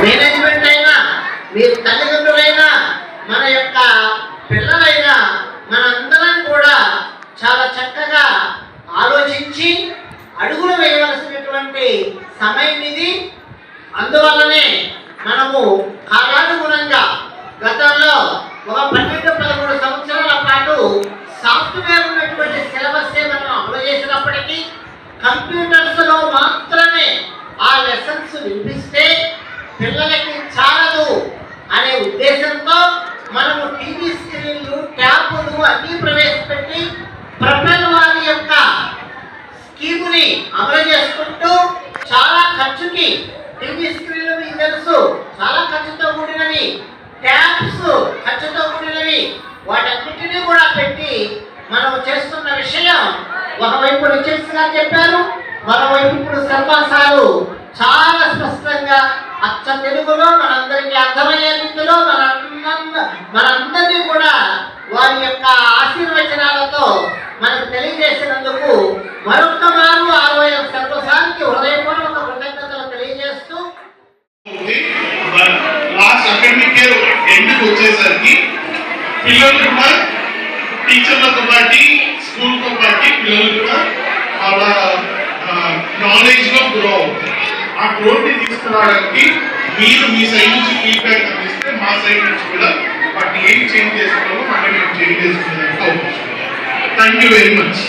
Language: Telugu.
మేనేజ్మెంట్ అయినా, మీరు తల్లిదండ్రులైనా, మన యొక్క పిల్లలైనా, మనందరం కూడా చాలా చక్కగా ఆలోచించి అడుగులు వేయవలసినటువంటి సమయం ఇది. అందువల్లనే మనము కాలానుగుణంగా గతంలో ఒక 12-13 సంవత్సరాల పాటు సాఫ్ట్వేర్ ఉన్నటువంటి సిలబస్ మనం అమలు చేసినప్పటికీ కంప్యూటర్స్లో మాత్రమే ఆ లెసన్స్ వినిపిస్తే పిల్లలకి చాలదు అనే ఉద్దేశంతో మనము టీవీ స్క్రీన్లు, ట్యాబ్లు అన్నీ ప్రవేశపెట్టి ప్రపంచ వారి యొక్క స్కీముని అమలు చేసుకుంటూ చాలా ఖర్చుకి, టీవీ స్క్రీన్లు మీకు తెలుసు చాలా ఖర్చుతో కూడినవి, ట్యాబ్స్ ఖర్చుతో కూడినవి, వాటన్నిటినీ కూడా పెట్టి మనం చేస్తున్న విషయం ఒకవైపు రిచర్స్ గారు చెప్పారు, మరోవైపు ఇప్పుడు సర్వాసాలు చాలా స్పష్టంగా అచ్చ తెలుగులో మనందరికీ అర్థమయ్యే రీతిలో మనందరినీ కూడా వారి యొక్క ఆశీర్వచనాలతో మనకు తెలియజేసినందుకు మరొక మారు 60 సర్వసానికి హృదయపూర్వక కృతజ్ఞతలు తెలియజేస్తూ లాస్ట్ అకాడమిక్ ఇయర్ ఎండ్కి వచ్చేసరికి పిల్లలు కూడా టీచర్లతో పాటు స్కూల్తో పాటు పిల్లలు కూడా వాళ్ళ నాలెడ్జ్లో గ్రో అవుతారు. ఆ గ్రోత్ని తీసుకురావడానికి మీరు మీ సైడ్ నుంచి ఫీడ్బ్యాక్ అందిస్తే మా సైడ్ నుంచి కూడా వాటిని ఏం చేంజ్ చేసుకోవాలో వాటిని మేము చేంజ్ చేసుకునేందుకు అవకాశం. Thank you very much.